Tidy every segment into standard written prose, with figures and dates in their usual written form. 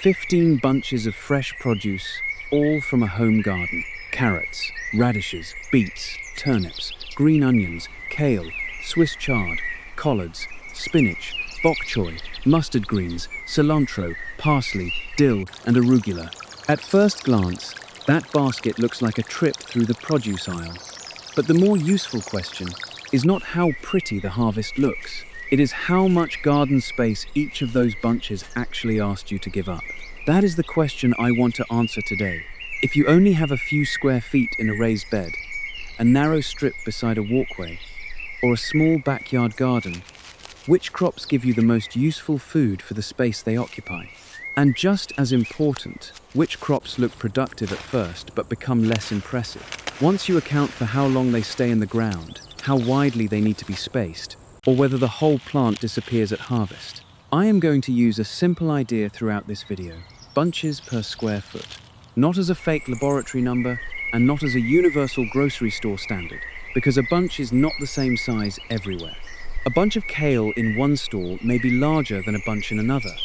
15 bunches of fresh produce, all from a home garden. Carrots, radishes, beets, turnips, green onions, kale, Swiss chard, collards, spinach, bok choy, mustard greens, cilantro, parsley, dill, and arugula. At first glance, that basket looks like a trip through the produce aisle. But the more useful question is not how pretty the harvest looks. It is how much garden space each of those bunches actually asked you to give up. That is the question I want to answer today. If you only have a few square feet in a raised bed, a narrow strip beside a walkway, or a small backyard garden, which crops give you the most useful food for the space they occupy? And just as important, which crops look productive at first but become less impressive? Once you account for how long they stay in the ground, how widely they need to be spaced, or whether the whole plant disappears at harvest. I am going to use a simple idea throughout this video: bunches per square foot. Not as a fake laboratory number, and not as a universal grocery store standard, because a bunch is not the same size everywhere. A bunch of kale in one stall may be larger than a bunch in another.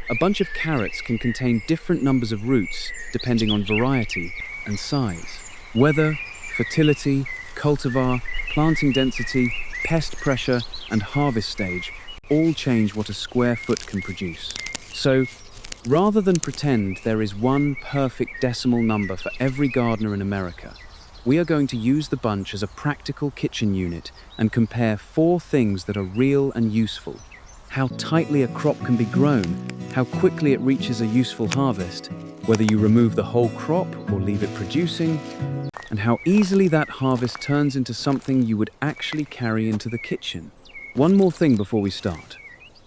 A bunch of carrots can contain different numbers of roots depending on variety and size. Weather, fertility, cultivar, planting density, pest pressure, and harvest stage all change what a square foot can produce. So, rather than pretend there is one perfect decimal number for every gardener in America, we are going to use the bunch as a practical kitchen unit and compare 4 things that are real and useful: how tightly a crop can be grown, how quickly it reaches a useful harvest, whether you remove the whole crop or leave it producing, and how easily that harvest turns into something you would actually carry into the kitchen. One more thing before we start.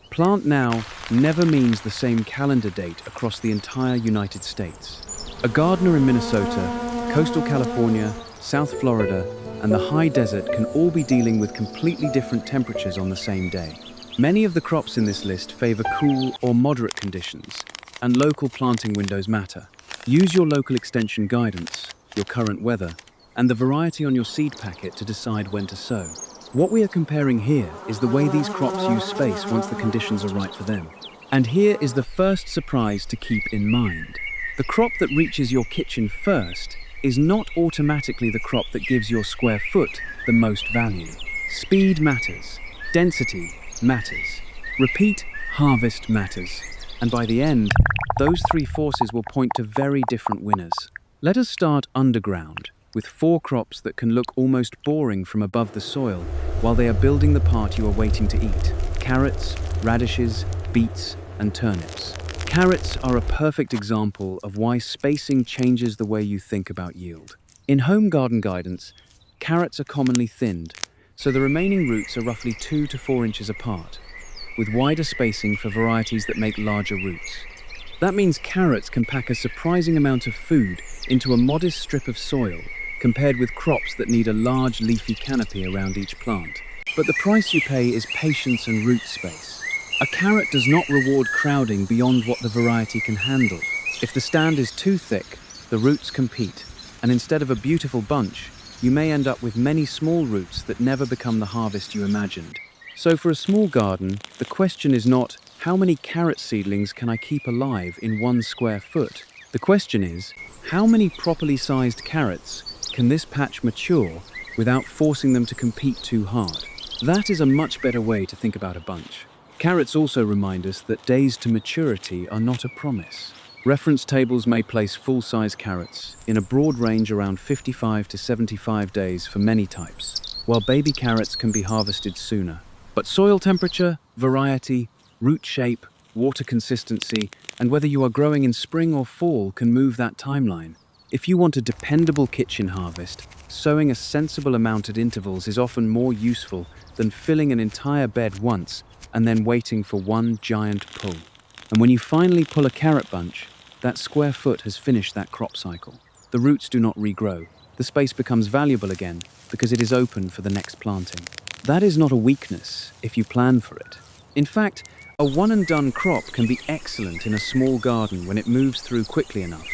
Plant now never means the same calendar date across the entire United States. A gardener in Minnesota, coastal California, South Florida, and the high desert can all be dealing with completely different temperatures on the same day. Many of the crops in this list favor cool or moderate conditions, and local planting windows matter. Use your local extension guidance, your current weather, and the variety on your seed packet to decide when to sow. What we are comparing here is the way these crops use space once the conditions are right for them. And here is the first surprise to keep in mind. The crop that reaches your kitchen first is not automatically the crop that gives your square foot the most value. Speed matters, density matters, repeat harvest matters, and by the end, those 3 forces will point to very different winners. Let us start underground, with 4 crops that can look almost boring from above the soil while they are building the part you are waiting to eat: carrots, radishes, beets, and turnips. Carrots are a perfect example of why spacing changes the way you think about yield. In home garden guidance, carrots are commonly thinned, so the remaining roots are roughly 2 to 4 inches apart, with wider spacing for varieties that make larger roots. That means carrots can pack a surprising amount of food into a modest strip of soil, compared with crops that need a large leafy canopy around each plant. But the price you pay is patience and root space. A carrot does not reward crowding beyond what the variety can handle. If the stand is too thick, the roots compete, and instead of a beautiful bunch, you may end up with many small roots that never become the harvest you imagined. So for a small garden, the question is not, how many carrot seedlings can I keep alive in 1 square foot? The question is, how many properly sized carrots can this patch mature without forcing them to compete too hard? That is a much better way to think about a bunch. Carrots also remind us that days to maturity are not a promise. Reference tables may place full-size carrots in a broad range around 55 to 75 days for many types, while baby carrots can be harvested sooner. But soil temperature, variety, root shape, water consistency, and whether you are growing in spring or fall can move that timeline. If you want a dependable kitchen harvest, sowing a sensible amount at intervals is often more useful than filling an entire bed once and then waiting for one giant pull. And when you finally pull a carrot bunch, that square foot has finished that crop cycle. The roots do not regrow. The space becomes valuable again because it is open for the next planting. That is not a weakness if you plan for it. In fact, a one-and-done crop can be excellent in a small garden when it moves through quickly enough,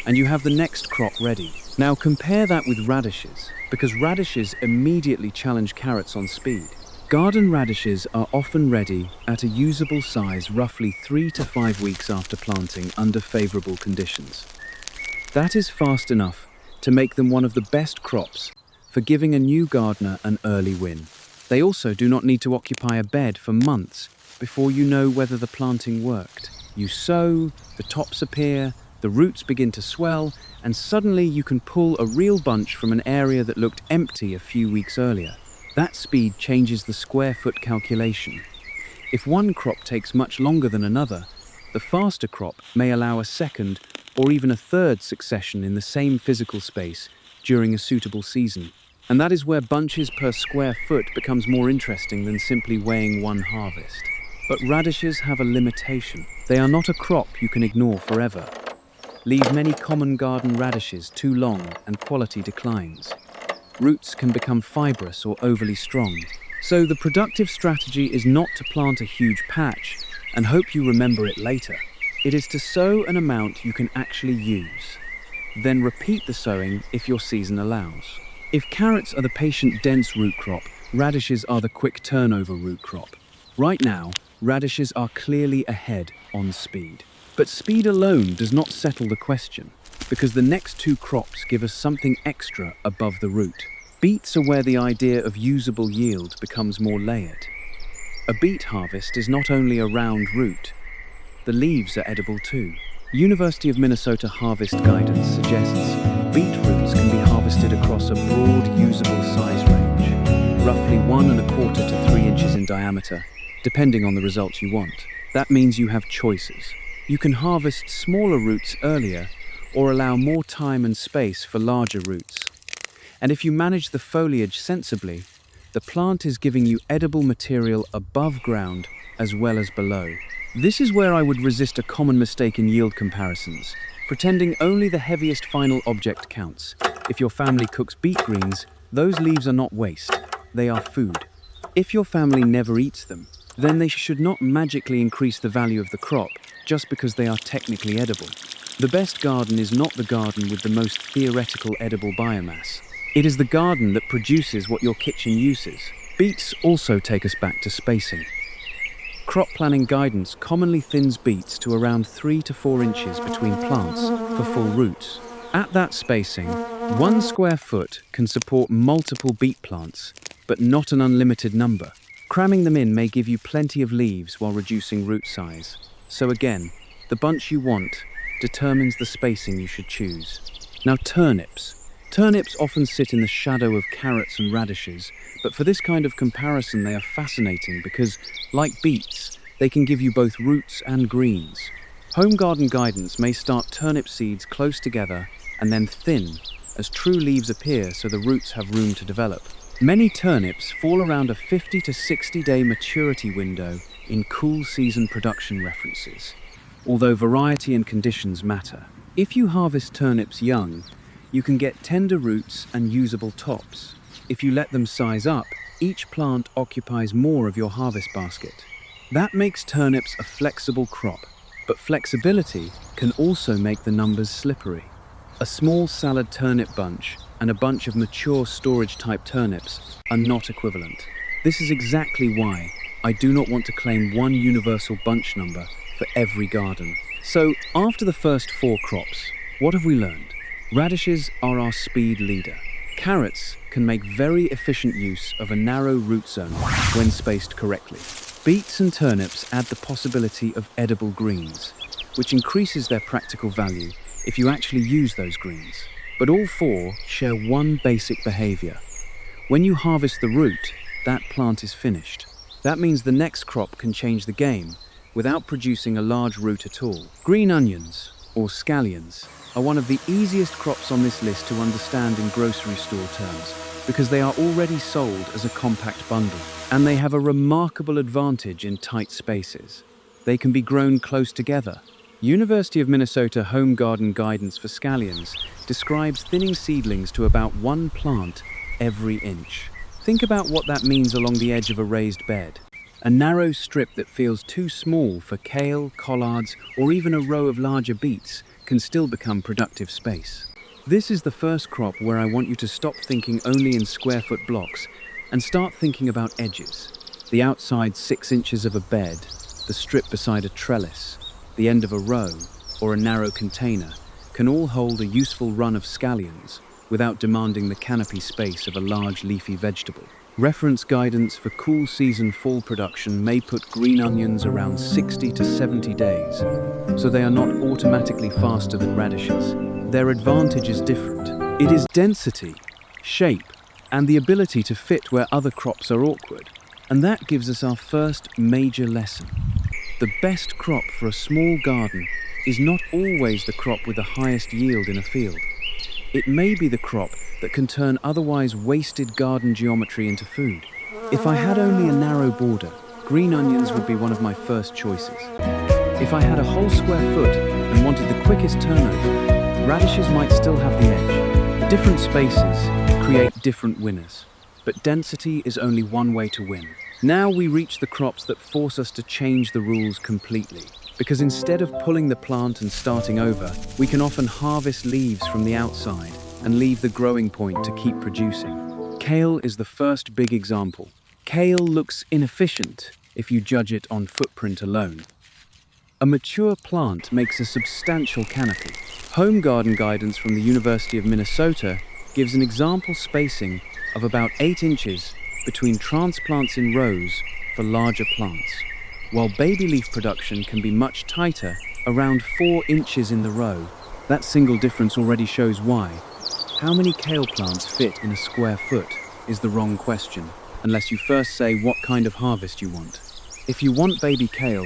and you have the next crop ready. Now compare that with radishes, because radishes immediately challenge carrots on speed. Garden radishes are often ready at a usable size roughly 3 to 5 weeks after planting under favorable conditions. That is fast enough to make them one of the best crops for giving a new gardener an early win. They also do not need to occupy a bed for months before you know whether the planting worked. You sow, the tops appear, the roots begin to swell, and suddenly you can pull a real bunch from an area that looked empty a few weeks earlier. That speed changes the square foot calculation. If one crop takes much longer than another, the faster crop may allow a second or even a third succession in the same physical space during a suitable season. And that is where bunches per square foot becomes more interesting than simply weighing one harvest. But radishes have a limitation. They are not a crop you can ignore forever. Leave many common garden radishes too long and quality declines. Roots can become fibrous or overly strong. So the productive strategy is not to plant a huge patch and hope you remember it later. It is to sow an amount you can actually use. Then repeat the sowing if your season allows. If carrots are the patient, dense root crop, radishes are the quick turnover root crop. Right now, radishes are clearly ahead on speed. But speed alone does not settle the question, because the next two crops give us something extra above the root. Beets are where the idea of usable yield becomes more layered. A beet harvest is not only a round root, the leaves are edible too. University of Minnesota harvest guidance suggests beet roots can be harvested across a broad, usable size range, roughly 1¼ to 3 inches in diameter, depending on the results you want. That means you have choices. You can harvest smaller roots earlier or allow more time and space for larger roots. And if you manage the foliage sensibly, the plant is giving you edible material above ground as well as below. This is where I would resist a common mistake in yield comparisons, pretending only the heaviest final object counts. If your family cooks beet greens, those leaves are not waste, they are food. If your family never eats them, then they should not magically increase the value of the crop just because they are technically edible. The best garden is not the garden with the most theoretical edible biomass. It is the garden that produces what your kitchen uses. Beets also take us back to spacing. Crop planning guidance commonly thins beets to around 3 to 4 inches between plants for full roots. At that spacing, 1 square foot can support multiple beet plants, but not an unlimited number. Cramming them in may give you plenty of leaves while reducing root size. So again, the bunch you want determines the spacing you should choose. Now turnips. Turnips often sit in the shadow of carrots and radishes, but for this kind of comparison they are fascinating because, like beets, they can give you both roots and greens. Home garden guidance may start turnip seeds close together and then thin as true leaves appear so the roots have room to develop. Many turnips fall around a 50 to 60 day maturity window in cool season production references, although variety and conditions matter. If you harvest turnips young, you can get tender roots and usable tops. If you let them size up, each plant occupies more of your harvest basket. That makes turnips a flexible crop, but flexibility can also make the numbers slippery. A small salad turnip bunch and a bunch of mature storage-type turnips are not equivalent. This is exactly why I do not want to claim one universal bunch number for every garden. So, after the first 4 crops, what have we learned? Radishes are our speed leader. Carrots can make very efficient use of a narrow root zone when spaced correctly. Beets and turnips add the possibility of edible greens, which increases their practical value if you actually use those greens. But all 4 share one basic behavior. When you harvest the root, that plant is finished. That means the next crop can change the game without producing a large root at all. Green onions, or scallions, are one of the easiest crops on this list to understand in grocery store terms because they are already sold as a compact bundle, and they have a remarkable advantage in tight spaces. They can be grown close together. University of Minnesota Home Garden Guidance for Scallions describes thinning seedlings to about 1 plant every inch. Think about what that means along the edge of a raised bed. A narrow strip that feels too small for kale, collards, or even a row of larger beets can still become productive space. This is the first crop where I want you to stop thinking only in square foot blocks and start thinking about edges. The outside 6 inches of a bed, the strip beside a trellis, the end of a row, or a narrow container can all hold a useful run of scallions without demanding the canopy space of a large leafy vegetable. Reference guidance for cool season fall production may put green onions around 60 to 70 days, so they are not automatically faster than radishes. Their advantage is different. It is density, shape, and the ability to fit where other crops are awkward. And that gives us our first major lesson. The best crop for a small garden is not always the crop with the highest yield in a field. It may be the crop that can turn otherwise wasted garden geometry into food. If I had only a narrow border, green onions would be one of my first choices. If I had a whole square foot and wanted the quickest turnover, radishes might still have the edge. Different spaces create different winners, but density is only one way to win. Now we reach the crops that force us to change the rules completely. Because instead of pulling the plant and starting over, we can often harvest leaves from the outside and leave the growing point to keep producing. Kale is the first big example. Kale looks inefficient if you judge it on footprint alone. A mature plant makes a substantial canopy. Home garden guidance from the University of Minnesota gives an example spacing of about 8 inches between transplants in rows for larger plants, while baby leaf production can be much tighter, around 4 inches in the row. That single difference already shows why. How many kale plants fit in a square foot is the wrong question, unless you first say what kind of harvest you want. If you want baby kale,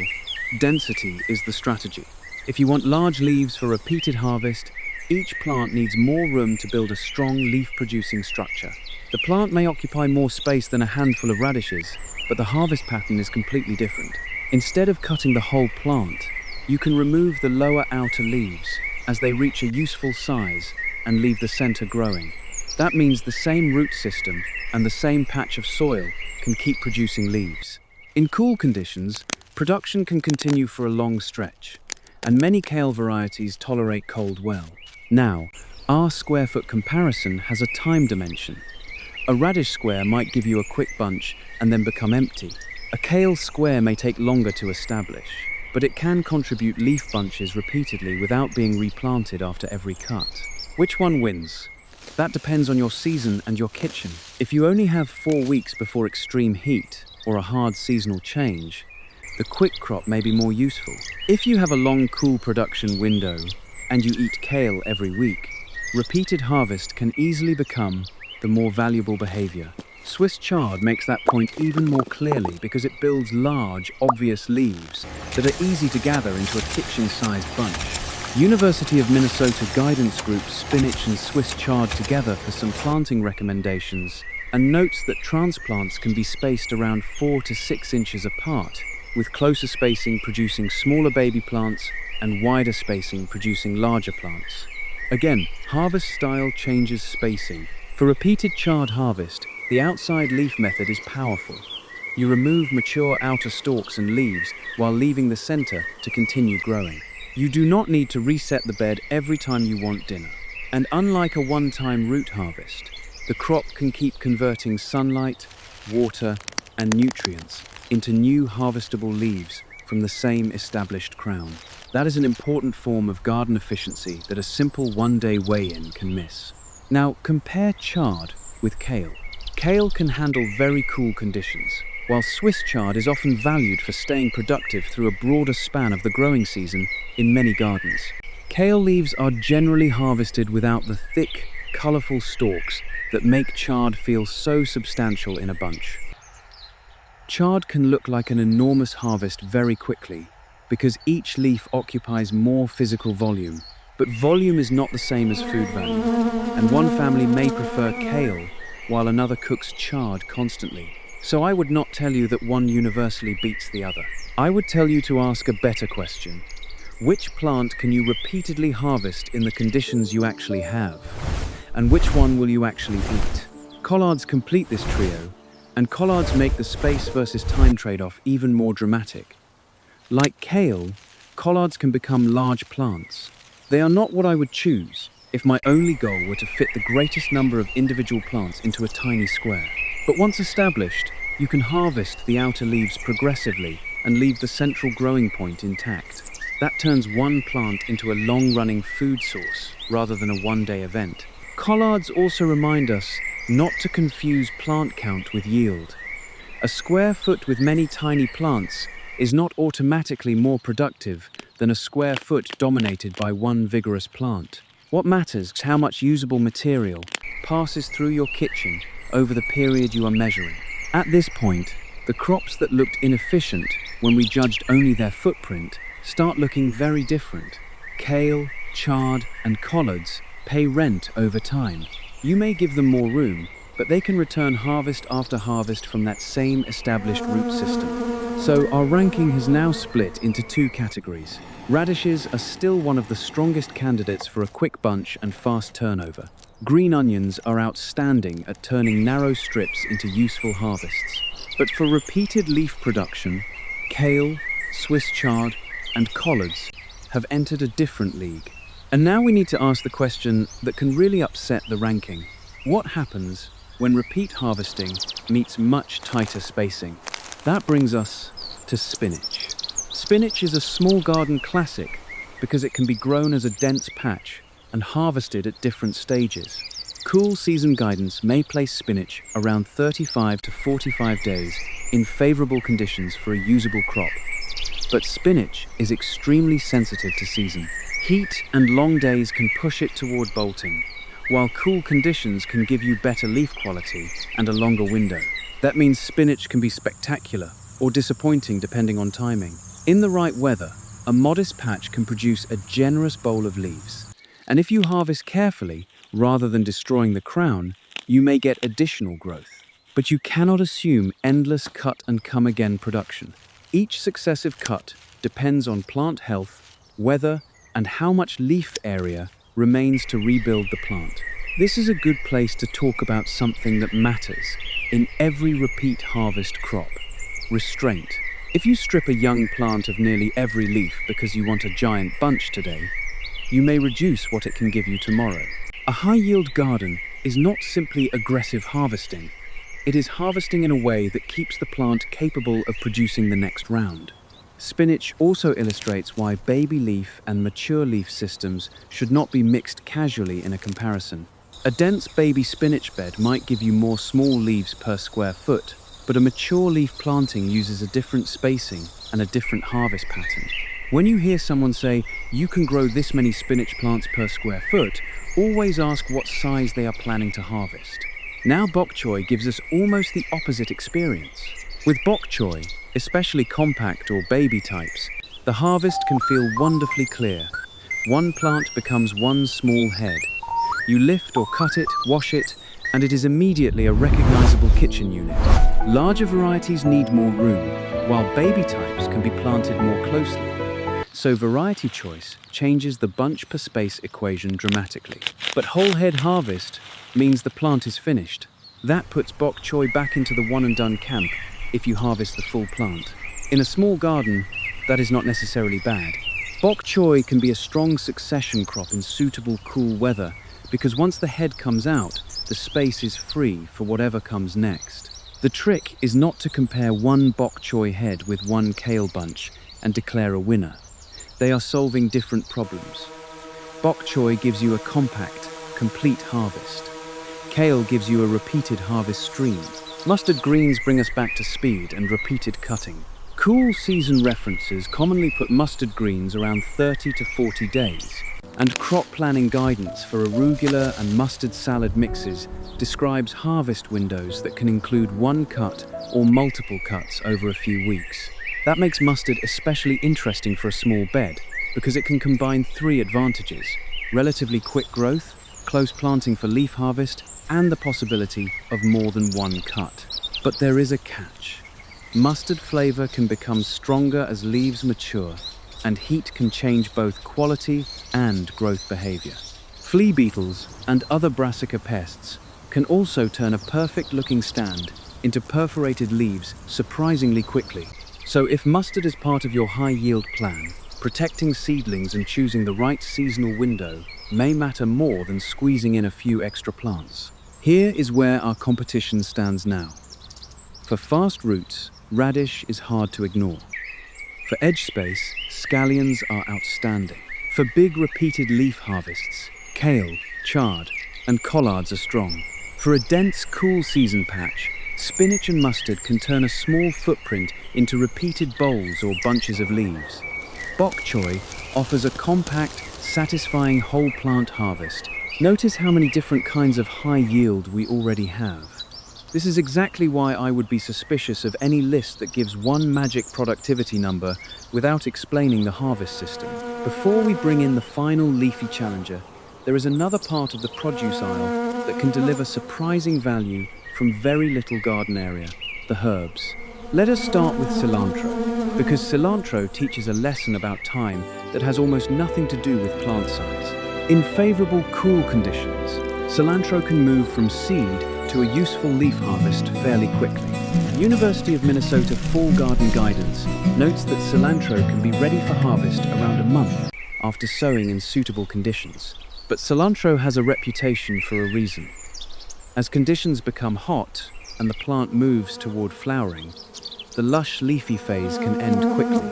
density is the strategy. If you want large leaves for repeated harvest, each plant needs more room to build a strong leaf-producing structure. The plant may occupy more space than a handful of radishes, but the harvest pattern is completely different. Instead of cutting the whole plant, you can remove the lower outer leaves as they reach a useful size and leave the center growing. That means the same root system and the same patch of soil can keep producing leaves. In cool conditions, production can continue for a long stretch, and many kale varieties tolerate cold well. Now, our square foot comparison has a time dimension. A radish square might give you a quick bunch and then become empty. A kale square may take longer to establish, but it can contribute leaf bunches repeatedly without being replanted after every cut. Which one wins? That depends on your season and your kitchen. If you only have 4 weeks before extreme heat or a hard seasonal change, the quick crop may be more useful. If you have a long cool production window and you eat kale every week, repeated harvest can easily become the more valuable behavior. Swiss chard makes that point even more clearly because it builds large, obvious leaves that are easy to gather into a kitchen-sized bunch. University of Minnesota guidance groups spinach and Swiss chard together for some planting recommendations and notes that transplants can be spaced around 4 to 6 inches apart, with closer spacing producing smaller baby plants and wider spacing producing larger plants. Again, harvest style changes spacing. For repeated chard harvest, the outside leaf method is powerful. You remove mature outer stalks and leaves while leaving the center to continue growing. You do not need to reset the bed every time you want dinner. And unlike a one-time root harvest, the crop can keep converting sunlight, water, and nutrients into new harvestable leaves from the same established crown. That is an important form of garden efficiency that a simple one-day weigh-in can miss. Now, compare chard with kale. Kale can handle very cool conditions, while Swiss chard is often valued for staying productive through a broader span of the growing season in many gardens. Kale leaves are generally harvested without the thick, colorful stalks that make chard feel so substantial in a bunch. Chard can look like an enormous harvest very quickly because each leaf occupies more physical volume. But volume is not the same as food value, and one family may prefer kale while another cooks chard constantly. So I would not tell you that one universally beats the other. I would tell you to ask a better question. Which plant can you repeatedly harvest in the conditions you actually have? And which one will you actually eat? Collards complete this trio, and collards make the space versus time trade-off even more dramatic. Like kale, collards can become large plants. They are not what I would choose if my only goal were to fit the greatest number of individual plants into a tiny square. But once established, you can harvest the outer leaves progressively and leave the central growing point intact. That turns one plant into a long-running food source rather than a one-day event. Collards also remind us not to confuse plant count with yield. A square foot with many tiny plants is not automatically more productive than a square foot dominated by one vigorous plant. What matters is how much usable material passes through your kitchen over the period you are measuring. At this point, the crops that looked inefficient when we judged only their footprint start looking very different. Kale, chard, and collards pay rent over time. You may give them more room, but they can return harvest after harvest from that same established root system. So our ranking has now split into two categories. Radishes are still one of the strongest candidates for a quick bunch and fast turnover. Green onions are outstanding at turning narrow strips into useful harvests. But for repeated leaf production, kale, Swiss chard, and collards have entered a different league. And now we need to ask the question that can really upset the ranking. What happens when repeat harvesting meets much tighter spacing? That brings us to spinach. Spinach is a small garden classic because it can be grown as a dense patch and harvested at different stages. Cool season guidance may place spinach around 35 to 45 days in favorable conditions for a usable crop. But spinach is extremely sensitive to season. Heat and long days can push it toward bolting, while cool conditions can give you better leaf quality and a longer window. That means spinach can be spectacular or disappointing depending on timing. In the right weather, a modest patch can produce a generous bowl of leaves. And if you harvest carefully, rather than destroying the crown, you may get additional growth. But you cannot assume endless cut and come again production. Each successive cut depends on plant health, weather, and how much leaf area remains to rebuild the plant. This is a good place to talk about something that matters in every repeat harvest crop: restraint. If you strip a young plant of nearly every leaf because you want a giant bunch today, you may reduce what it can give you tomorrow. A high-yield garden is not simply aggressive harvesting. It is harvesting in a way that keeps the plant capable of producing the next round. Spinach also illustrates why baby leaf and mature leaf systems should not be mixed casually in a comparison. A dense baby spinach bed might give you more small leaves per square foot, but a mature leaf planting uses a different spacing and a different harvest pattern. When you hear someone say, "You can grow this many spinach plants per square foot," always ask what size they are planning to harvest. Now bok choy gives us almost the opposite experience. With bok choy, especially compact or baby types, the harvest can feel wonderfully clear. One plant becomes one small head. You lift or cut it, wash it, and it is immediately a recognizable kitchen unit. Larger varieties need more room, while baby types can be planted more closely. So variety choice changes the bunch per space equation dramatically. But whole head harvest means the plant is finished. That puts bok choy back into the one and done camp if you harvest the full plant. In a small garden, that is not necessarily bad. Bok choy can be a strong succession crop in suitable cool weather because once the head comes out, the space is free for whatever comes next. The trick is not to compare one bok choy head with one kale bunch and declare a winner. They are solving different problems. Bok choy gives you a compact, complete harvest. Kale gives you a repeated harvest stream. Mustard greens bring us back to speed and repeated cutting. Cool season references commonly put mustard greens around 30 to 40 days, and crop planning guidance for arugula and mustard salad mixes describes harvest windows that can include one cut or multiple cuts over a few weeks. That makes mustard especially interesting for a small bed because it can combine three advantages: relatively quick growth, close planting for leaf harvest, and the possibility of more than one cut. But there is a catch. Mustard flavor can become stronger as leaves mature, and heat can change both quality and growth behavior. Flea beetles and other brassica pests can also turn a perfect-looking stand into perforated leaves surprisingly quickly. So if mustard is part of your high-yield plan, protecting seedlings and choosing the right seasonal window may matter more than squeezing in a few extra plants. Here is where our competition stands now. For fast roots, radish is hard to ignore. For edge space, scallions are outstanding. For big repeated leaf harvests, kale, chard, and collards are strong. For a dense, cool season patch, spinach and mustard can turn a small footprint into repeated bowls or bunches of leaves. Bok choy offers a compact, satisfying whole plant harvest. Notice how many different kinds of high yield we already have. This is exactly why I would be suspicious of any list that gives one magic productivity number without explaining the harvest system. Before we bring in the final leafy challenger, there is another part of the produce aisle that can deliver surprising value from very little garden area, the herbs. Let us start with cilantro, because cilantro teaches a lesson about time that has almost nothing to do with plant size. In favorable, cool conditions, cilantro can move from seed to a useful leaf harvest fairly quickly. University of Minnesota Fall Garden Guidance notes that cilantro can be ready for harvest around a month after sowing in suitable conditions. But cilantro has a reputation for a reason. As conditions become hot and the plant moves toward flowering, the lush leafy phase can end quickly.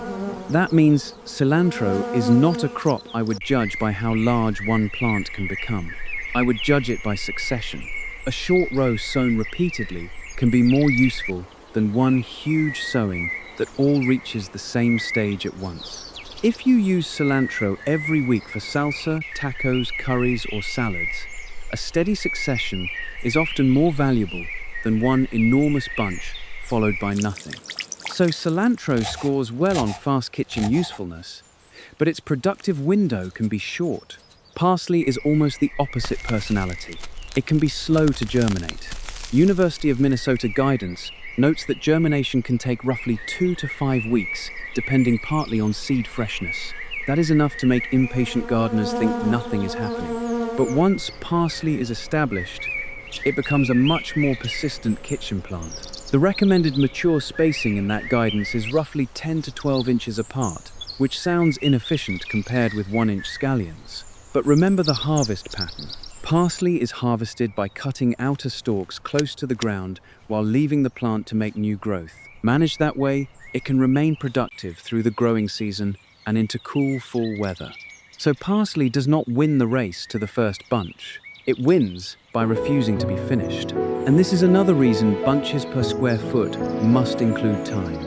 That means cilantro is not a crop I would judge by how large one plant can become. I would judge it by succession. A short row sown repeatedly can be more useful than one huge sowing that all reaches the same stage at once. If you use cilantro every week for salsa, tacos, curries, or salads, a steady succession is often more valuable than one enormous bunch followed by nothing. So cilantro scores well on fast kitchen usefulness, but its productive window can be short. Parsley is almost the opposite personality. It can be slow to germinate. University of Minnesota Guidance notes that germination can take roughly 2 to 5 weeks, depending partly on seed freshness. That is enough to make impatient gardeners think nothing is happening. But once parsley is established, it becomes a much more persistent kitchen plant. The recommended mature spacing in that guidance is roughly 10 to 12 inches apart, which sounds inefficient compared with 1-inch scallions. But remember the harvest pattern. Parsley is harvested by cutting outer stalks close to the ground while leaving the plant to make new growth. Managed that way, it can remain productive through the growing season and into cool fall weather. So parsley does not win the race to the first bunch. It wins by refusing to be finished. And this is another reason bunches per square foot must include time.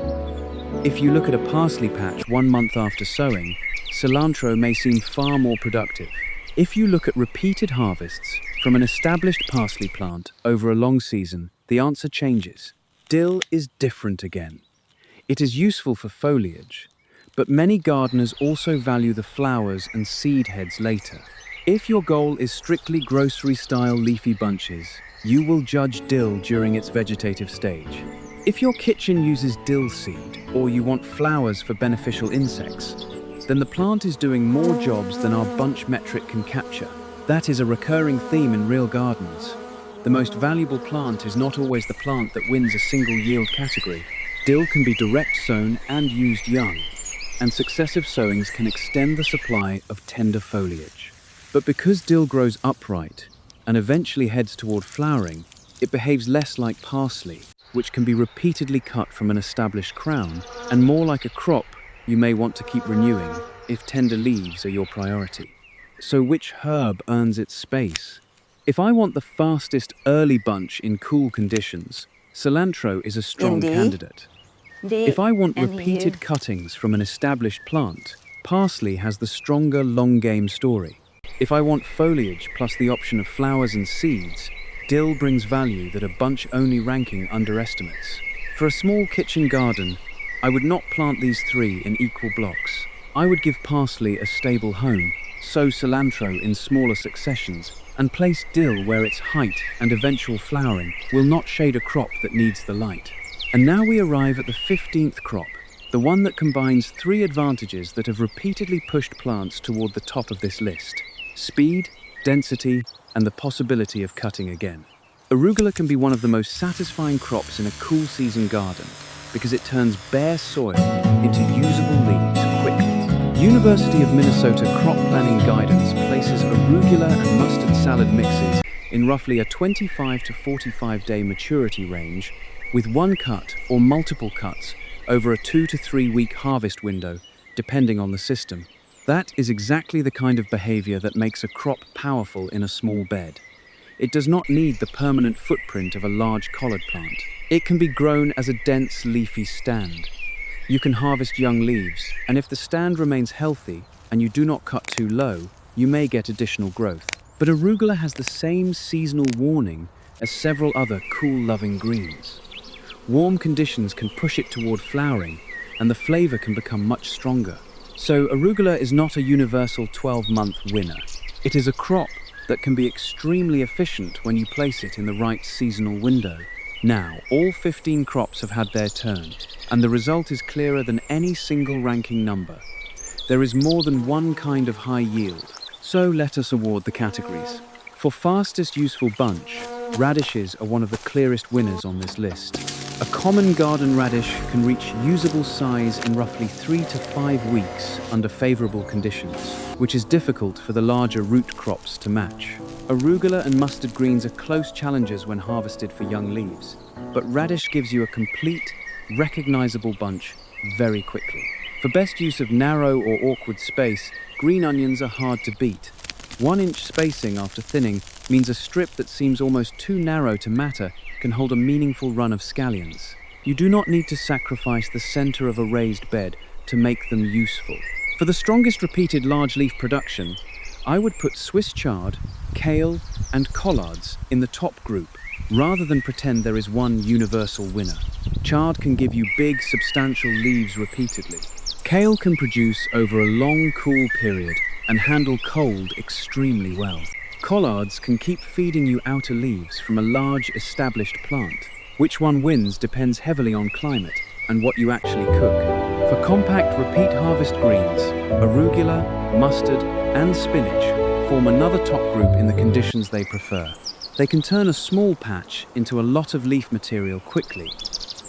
If you look at a parsley patch 1 month after sowing, cilantro may seem far more productive. If you look at repeated harvests from an established parsley plant over a long season, the answer changes. Dill is different again. It is useful for foliage, but many gardeners also value the flowers and seed heads later. If your goal is strictly grocery-style leafy bunches, you will judge dill during its vegetative stage. If your kitchen uses dill seed, or you want flowers for beneficial insects, then the plant is doing more jobs than our bunch metric can capture. That is a recurring theme in real gardens. The most valuable plant is not always the plant that wins a single yield category. Dill can be direct sown and used young, and successive sowings can extend the supply of tender foliage. But because dill grows upright and eventually heads toward flowering, it behaves less like parsley, which can be repeatedly cut from an established crown, and more like a crop you may want to keep renewing if tender leaves are your priority. So which herb earns its space? If I want the fastest early bunch in cool conditions, cilantro is a strong candidate. If I want repeated cuttings from an established plant, parsley has the stronger long game story. If I want foliage plus the option of flowers and seeds, dill brings value that a bunch-only ranking underestimates. For a small kitchen garden, I would not plant these three in equal blocks. I would give parsley a stable home, sow cilantro in smaller successions, and place dill where its height and eventual flowering will not shade a crop that needs the light. And now we arrive at the 15th crop, the one that combines 3 advantages that have repeatedly pushed plants toward the top of this list: speed, density, and the possibility of cutting again. Arugula can be one of the most satisfying crops in a cool season garden because it turns bare soil into usable leaves quickly. University of Minnesota Crop Planning Guidance places arugula and mustard salad mixes in roughly a 25 to 45 day maturity range with one cut or multiple cuts over a 2 to 3 week harvest window, depending on the system. That is exactly the kind of behavior that makes a crop powerful in a small bed. It does not need the permanent footprint of a large collard plant. It can be grown as a dense, leafy stand. You can harvest young leaves, and if the stand remains healthy and you do not cut too low, you may get additional growth. But arugula has the same seasonal warning as several other cool-loving greens. Warm conditions can push it toward flowering, and the flavor can become much stronger. So arugula is not a universal 12-month winner. It is a crop that can be extremely efficient when you place it in the right seasonal window. Now, all 15 crops have had their turn, and the result is clearer than any single ranking number. There is more than one kind of high yield, so let us award the categories. For fastest useful bunch, radishes are one of the clearest winners on this list. A common garden radish can reach usable size in roughly 3 to 5 weeks under favorable conditions, which is difficult for the larger root crops to match. Arugula and mustard greens are close challenges when harvested for young leaves, but radish gives you a complete, recognizable bunch very quickly. For best use of narrow or awkward space, green onions are hard to beat. 1-inch spacing after thinning means a strip that seems almost too narrow to matter can hold a meaningful run of scallions. You do not need to sacrifice the center of a raised bed to make them useful. For the strongest repeated large leaf production, I would put Swiss chard, kale, and collards in the top group, rather than pretend there is one universal winner. Chard can give you big, substantial leaves repeatedly. Kale can produce over a long, cool period and handle cold extremely well. Collards can keep feeding you outer leaves from a large, established plant. Which one wins depends heavily on climate and what you actually cook. For compact, repeat harvest greens, arugula, mustard, and spinach form another top group in the conditions they prefer. They can turn a small patch into a lot of leaf material quickly,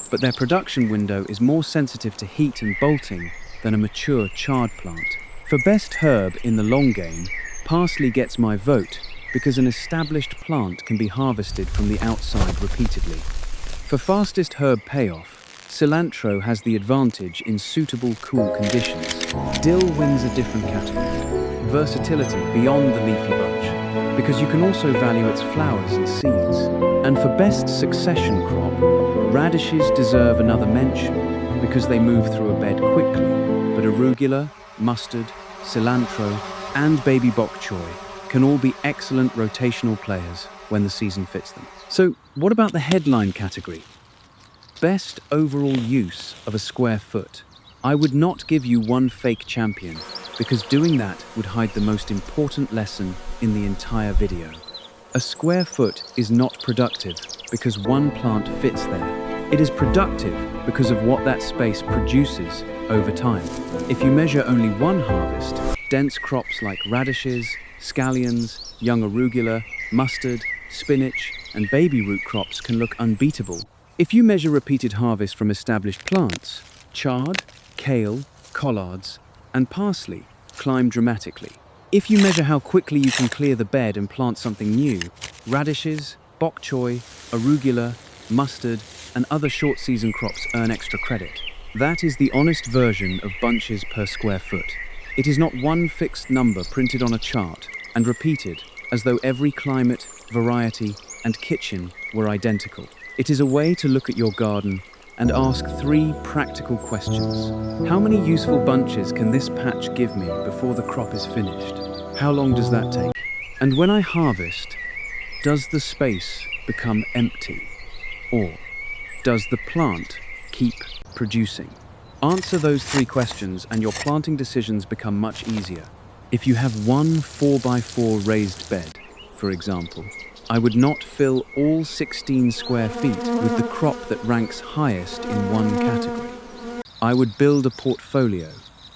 but their production window is more sensitive to heat and bolting than a mature chard plant. For best herb in the long game, parsley gets my vote because an established plant can be harvested from the outside repeatedly. For fastest herb payoff, cilantro has the advantage in suitable cool conditions. Dill wins a different category, versatility beyond the leafy bunch, because you can also value its flowers and seeds. And for best succession crop, radishes deserve another mention because they move through a bed quickly, but arugula, mustard, cilantro, and baby bok choy can all be excellent rotational players when the season fits them. So what about the headline category? Best overall use of a square foot. I would not give you one fake champion because doing that would hide the most important lesson in the entire video. A square foot is not productive because one plant fits there. It is productive because of what that space produces over time. If you measure only one harvest, dense crops like radishes, scallions, young arugula, mustard, spinach, and baby root crops can look unbeatable. If you measure repeated harvest from established plants, chard, kale, collards, and parsley climb dramatically. If you measure how quickly you can clear the bed and plant something new, radishes, bok choy, arugula, mustard, and other short-season crops earn extra credit. That is the honest version of bunches per square foot. It is not one fixed number printed on a chart and repeated as though every climate, variety, and kitchen were identical. It is a way to look at your garden and ask 3 practical questions. How many useful bunches can this patch give me before the crop is finished? How long does that take? And when I harvest, does the space become empty? Or does the plant keep producing? Answer those 3 questions and your planting decisions become much easier. If you have one 4x4 raised bed, for example, I would not fill all 16 square feet with the crop that ranks highest in one category. I would build a portfolio.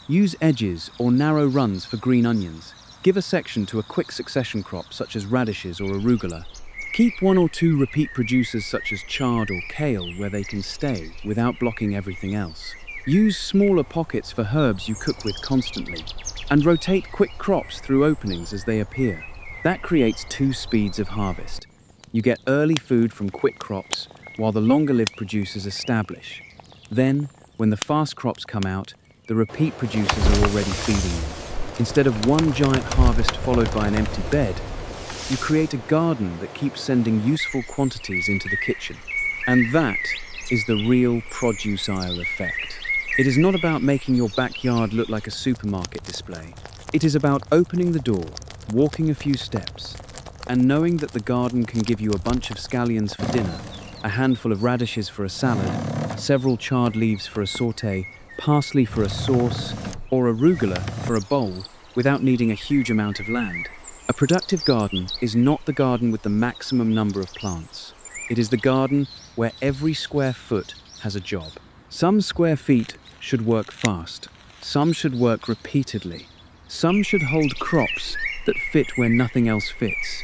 Use edges or narrow runs for green onions. Give a section to a quick succession crop such as radishes or arugula. Keep 1 or 2 repeat producers such as chard or kale where they can stay without blocking everything else. Use smaller pockets for herbs you cook with constantly, and rotate quick crops through openings as they appear. That creates 2 speeds of harvest. You get early food from quick crops, while the longer-lived producers establish. Then, when the fast crops come out, the repeat producers are already feeding you. Instead of one giant harvest followed by an empty bed, you create a garden that keeps sending useful quantities into the kitchen. And that is the real produce aisle effect. It is not about making your backyard look like a supermarket display. It is about opening the door, walking a few steps, and knowing that the garden can give you a bunch of scallions for dinner, a handful of radishes for a salad, several chard leaves for a sauté, parsley for a sauce, or arugula for a bowl without needing a huge amount of land. A productive garden is not the garden with the maximum number of plants. It is the garden where every square foot has a job. Some square feet should work fast. Some should work repeatedly. Some should hold crops that fit where nothing else fits.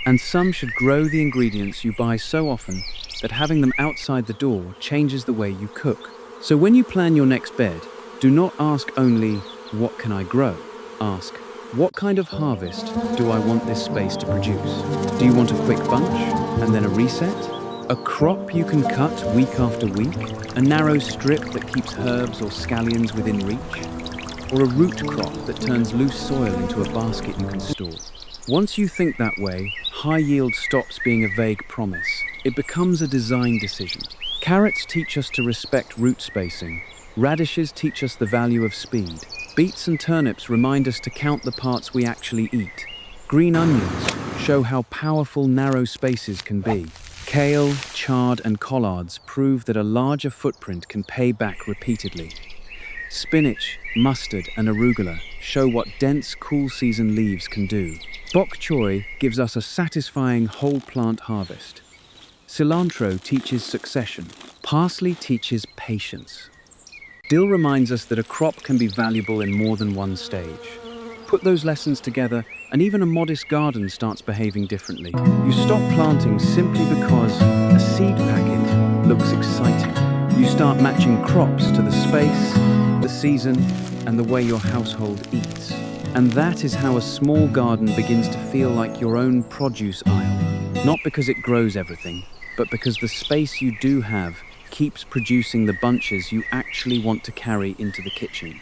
And some should grow the ingredients you buy so often that having them outside the door changes the way you cook. So when you plan your next bed, do not ask only, what can I grow? Ask, what kind of harvest do I want this space to produce? Do you want a quick bunch and then a reset? A crop you can cut week after week? A narrow strip that keeps herbs or scallions within reach? Or a root crop that turns loose soil into a basket you can store? Once you think that way, high yield stops being a vague promise. It becomes a design decision. Carrots teach us to respect root spacing. Radishes teach us the value of speed. Beets and turnips remind us to count the parts we actually eat. Green onions show how powerful narrow spaces can be. Kale, chard, and collards prove that a larger footprint can pay back repeatedly. Spinach, mustard, and arugula show what dense, cool-season leaves can do. Bok choy gives us a satisfying whole-plant harvest. Cilantro teaches succession. Parsley teaches patience. Dill reminds us that a crop can be valuable in more than one stage. Put those lessons together, and even a modest garden starts behaving differently. You stop planting simply because a seed packet looks exciting. You start matching crops to the space, the season, and the way your household eats. And that is how a small garden begins to feel like your own produce aisle. Not because it grows everything, but because the space you do have keeps producing the bunches you actually want to carry into the kitchen.